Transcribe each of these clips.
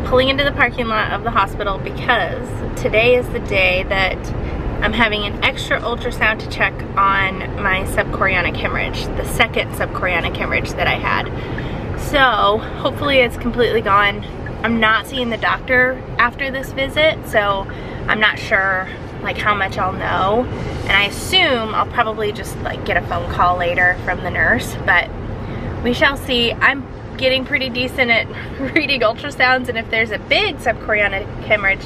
pulling into the parking lot of the hospital because today is the day that I'm having an extra ultrasound to check on my subchorionic hemorrhage, the second subchorionic hemorrhage that I had. So hopefully it's completely gone. I'm not seeing the doctor after this visit, so I'm not sure like how much I'll know. And I assume I'll probably just like get a phone call later from the nurse, but we shall see. I'm getting pretty decent at reading ultrasounds, and if there's a big subchorionic hemorrhage,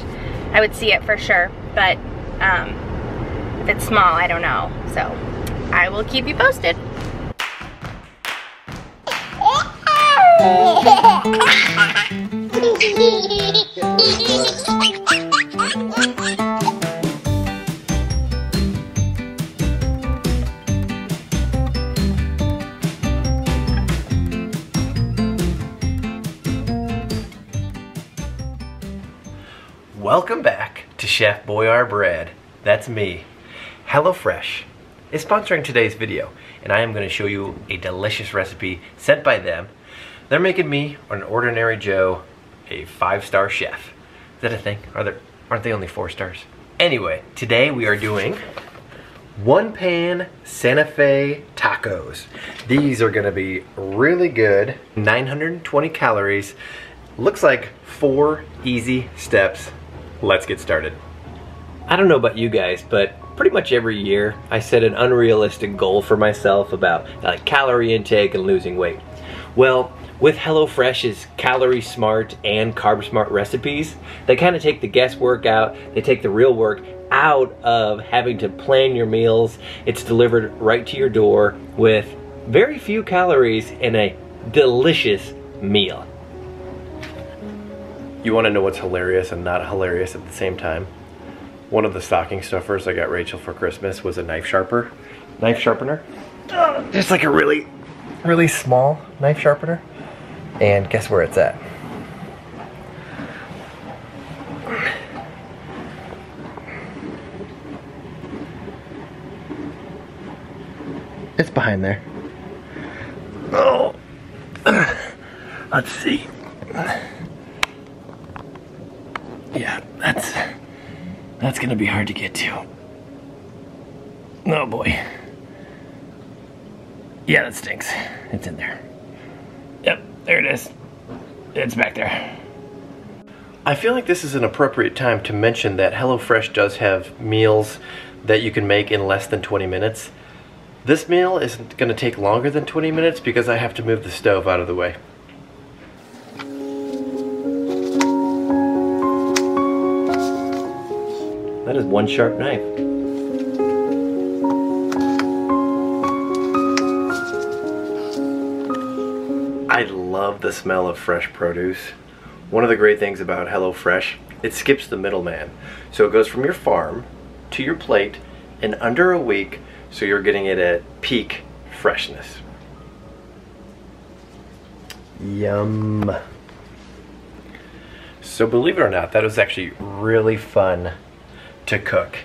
I would see it for sure. But if it's small, I don't know. So I will keep you posted. Welcome back to Chef Boyar Bread. That's me. HelloFresh is sponsoring today's video, and I am going to show you a delicious recipe sent by them. They're making me, an ordinary Joe, a 5-star chef. Is that a thing? Aren't they only 4 stars? Anyway, today we are doing 1-pan Santa Fe tacos. These are going to be really good. 920 calories. Looks like 4 easy steps. Let's get started. I don't know about you guys, but pretty much every year I set an unrealistic goal for myself about calorie intake and losing weight. Well, with HelloFresh's calorie smart and carb smart recipes, they kind of take the guesswork out. They take the real work out of having to plan your meals. It's delivered right to your door with very few calories and a delicious meal. You want to know what's hilarious and not hilarious at the same time? One of the stocking stuffers I got Rachel for Christmas was a knife sharpener. Just like a really, really small knife sharpener. And guess where it's at? It's behind there. Oh, let's see. Yeah, that's gonna be hard to get to. Oh boy. Yeah, that stinks. It's in there. Yep, there it is. It's back there. I feel like this is an appropriate time to mention that HelloFresh does have meals that you can make in less than 20 minutes. This meal isn't gonna take longer than 20 minutes because I have to move the stove out of the way. That is one sharp knife. I love the smell of fresh produce. One of the great things about HelloFresh, it skips the middleman. So it goes from your farm to your plate in under a week, so you're getting it at peak freshness. Yum. So believe it or not, that was actually really fun to cook.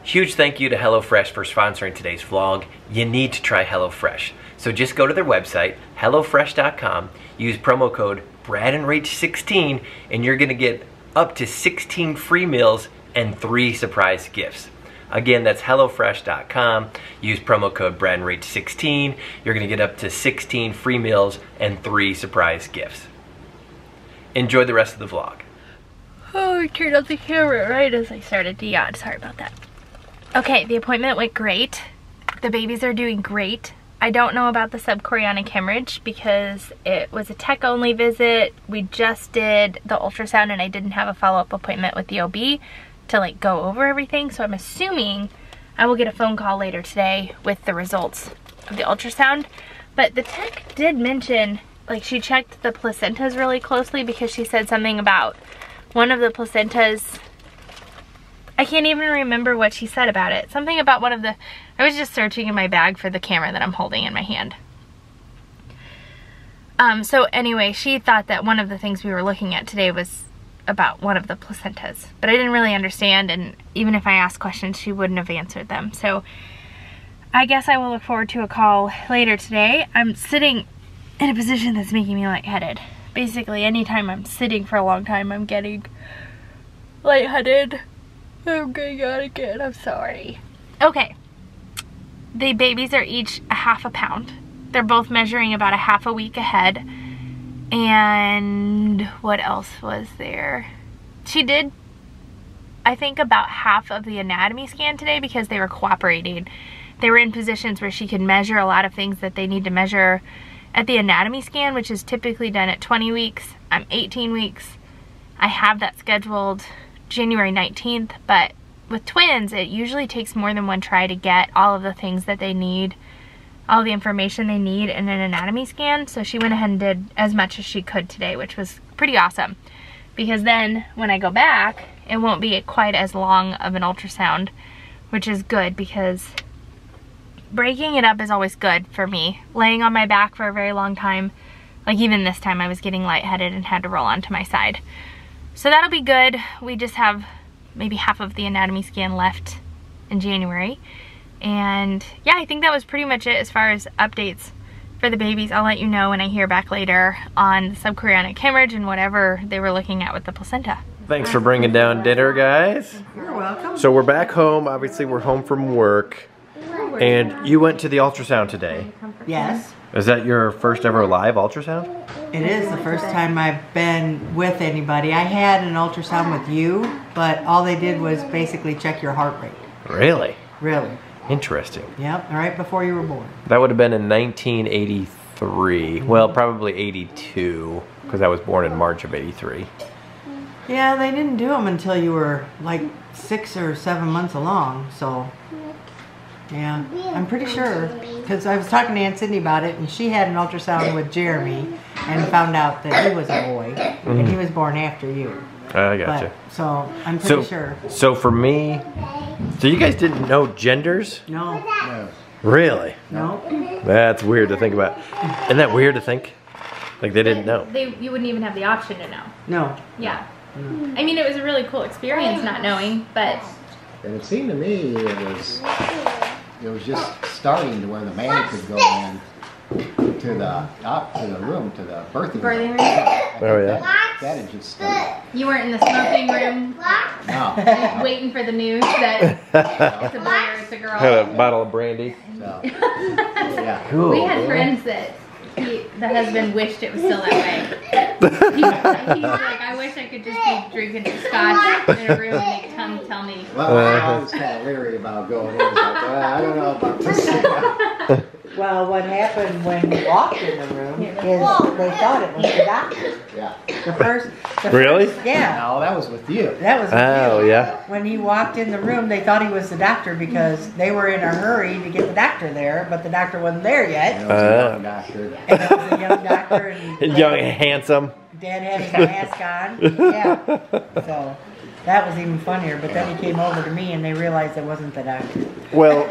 Huge thank you to HelloFresh for sponsoring today's vlog. You need to try HelloFresh. So just go to their website, hellofresh.com, use promo code BradandRach16, and you're gonna get up to 16 free meals and 3 surprise gifts. Again, that's hellofresh.com, use promo code BradandRach16, you're gonna get up to 16 free meals and 3 surprise gifts. Enjoy the rest of the vlog. Oh, I turned off the camera right as I started to yawn. Sorry about that. Okay, the appointment went great. The babies are doing great. I don't know about the subchorionic hemorrhage because it was a tech-only visit. We just did the ultrasound and I didn't have a follow-up appointment with the OB to go over everything. So I'm assuming I will get a phone call later today with the results of the ultrasound. But the tech did mention, she checked the placentas really closely because she said something about one of the placentas. I can't even remember what she said about it. Something about one of the, I was just searching in my bag for the camera that I'm holding in my hand. So anyway, she thought that one of the things we were looking at today was about one of the placentas, but I didn't really understand, and even if I asked questions, she wouldn't have answered them. So I guess I will look forward to a call later today. I'm sitting in a position that's making me lightheaded, basically anytime I'm sitting for a long time, I'm getting lightheaded. I'm getting out again, I'm sorry. Okay, the babies are each a half a pound. They're both measuring about a half a week ahead. And what else was there? She did, I think, about half of the anatomy scan today because they were cooperating. They were in positions where she could measure a lot of things that they need to measure at the anatomy scan, which is typically done at 20 weeks. I'm 18 weeks. I have that scheduled January 19th, but with twins, it usually takes more than one try to get all of the things that they need, all the information they need in an anatomy scan. So she went ahead and did as much as she could today, which was pretty awesome. Because then when I go back, it won't be quite as long of an ultrasound, which is good because breaking it up is always good for me. Laying on my back for a very long time, like even this time I was getting lightheaded and had to roll onto my side. So that'll be good. We just have maybe half of the anatomy scan left in January. And yeah, I think that was pretty much it as far as updates for the babies. I'll let you know when I hear back later on the subchorionic hemorrhage and whatever they were looking at with the placenta. Thanks for bringing down dinner, guys. You're welcome. So we're back home. Obviously, we're home from work. And you went to the ultrasound today. Yes, Is that your first ever live ultrasound? it is the first time I've been with anybody. I had an ultrasound with you, but all they did was basically check your heart rate. Really? Really? Interesting. Yep, right before you were born. That would have been in 1983. Well, probably 82, because I was born in March of 83. Yeah, they didn't do them until you were like 6 or 7 months along, so yeah, I'm pretty sure. Because I was talking to Aunt Cindy about it, and she had an ultrasound with Jeremy and found out that he was a boy, and he was born after you. I gotcha. But, so I'm pretty sure. So for me, so you guys didn't know genders? No. Really? No. That's weird to think about. Isn't that weird to think? Like they didn't know. You wouldn't even have the option to know. No. Yeah. I mean, it was a really cool experience not knowing, but And it seemed to me it was just starting to where the man could go in to the room, to the birthing room. Oh yeah. That had just started. you weren't in the smoking room No. waiting for the news that it's a boy or it's a girl. Had a bottle of brandy. So, yeah. Cool. We had friends that the husband wished it was still that way. He's like, I wish I could just be drinking scotch in a room and they come tell me. Well, I was kind of leery about going in. I was like, well, I don't know about this. Well, what happened when we walked in the room is they thought it was the doctor. Yeah. The first Really? Yeah. No, that was with you. That was with Oh you. yeah. When he walked in the room, they thought he was the doctor because they were in a hurry to get the doctor there, but the doctor wasn't there yet. It was a young doctor. And it was a young doctor. And Young and handsome. Dad had his mask on. Yeah. So that was even funnier. But then he came over to me and they realized it wasn't the doctor. Well,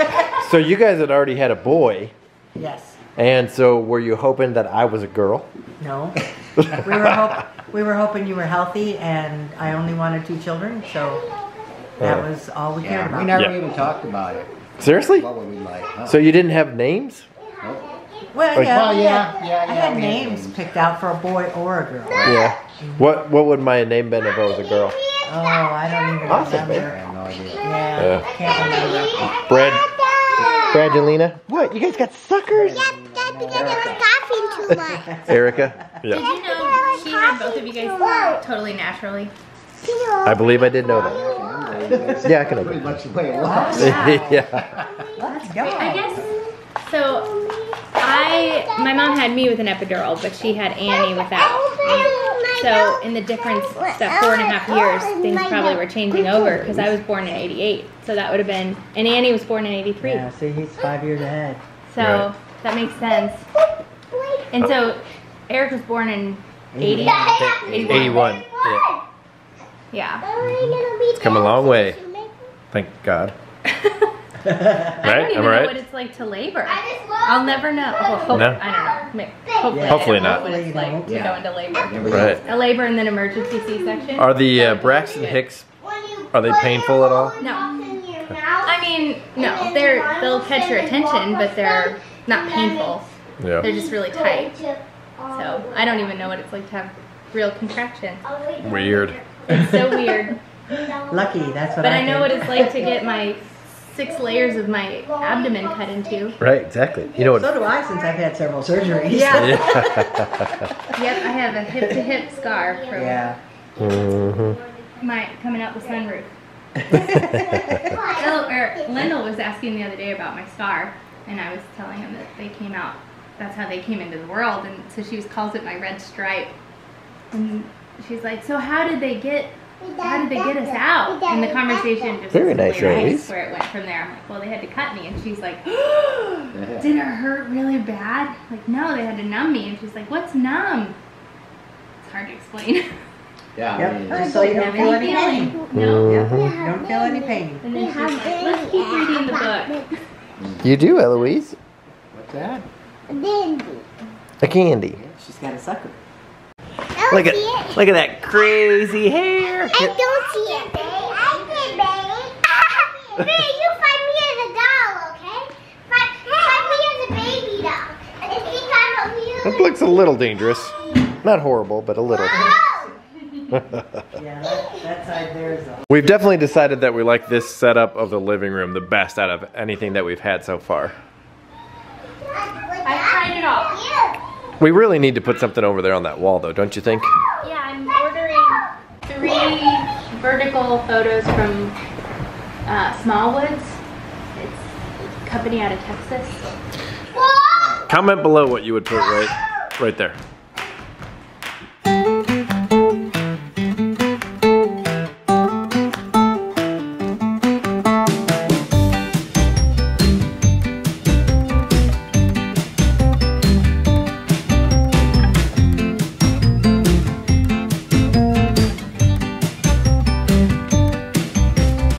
so you guys had already had a boy, Yes. and so were you hoping that I was a girl? No. We were hoping you were healthy, and I only wanted 2 children, so that was all we cared Yeah, about. we never Yeah. even talked about it. Seriously? What would we like? Huh? So you didn't have names? Nope. Well, Like- yeah, Well, yeah, I had we had names names. picked out for a boy or a girl. Yeah. What would my name been if I was a girl? Oh, I don't even Awesome, I remember. have no idea. Yeah, can't remember. Brangelina? What? You guys got suckers? That's because I was coughing too much. Erica? Did Yeah. you know she had both of you guys totally naturally? I believe I did know that. Yeah, I can Pretty open much the way it was. yeah. Let's go. I guess so. My mom had me with an epidural, but she had Annie without. So in the difference, that 4.5 years, things probably were changing over because I was born in '88. So that would have been, and Annie was born in '83. Yeah, see, he's 5 years ahead. So Right. that makes sense. And so Eric was born in 80, 81. Yeah. Yeah. It's come a long way. Thank God. I don't even know what it's like to labor. I'll never know. Well, No? I don't know. Hopefully, Hopefully I don't know not. what it's like to go into labor. Right. A labor and then emergency C-section. Are the Braxton Hicks, are they painful at all? No. I mean, no. They'll catch your attention, but they're not painful. Yeah. They're just really tight. So I don't even know what it's like to have real contractions. Weird. It's so weird. Lucky, that's what But I I know think. what it's like to get my 6 layers of my abdomen cut into. Right, exactly. You know what? So do I, since I've had several surgeries. Yeah. Yep, I have a hip-to-hip scar from Yeah. my coming out the sunroof. Lyndle was asking the other day about my scar, and I was telling him that they came out. That's how they came into the world, and so she calls it my red stripe. And she's like, "So how did they get us out?" And the conversation just Very nice, Eloise. where it went from there. I'm like, "Well, they had to cut me," and she's like, "Did it hurt really bad?" Like, "No, they had to numb me," and she's like, "What's numb?" It's hard to explain. Yeah, I mean, Yep. So you don't feel any pain. No. You don't feel any pain. And then she's like, "Let's keep reading the book." You do, Eloise. what's that? A candy. She's got a sucker. Look at that crazy hair. I don't see it, babe. I see it, babe. Babe, you find me as a doll, okay? Find me as a baby doll. And if you got you. That looks a little dangerous. Not horrible, but a little. Yeah, that side there is a... We've definitely decided that we like this setup of the living room the best out of anything that we've had so far. I tried it all. We really need to put something over there on that wall though, don't you think? Yeah, I'm ordering 3 vertical photos from Smallwoods. It's a company out of Texas. Comment below what you would put right there.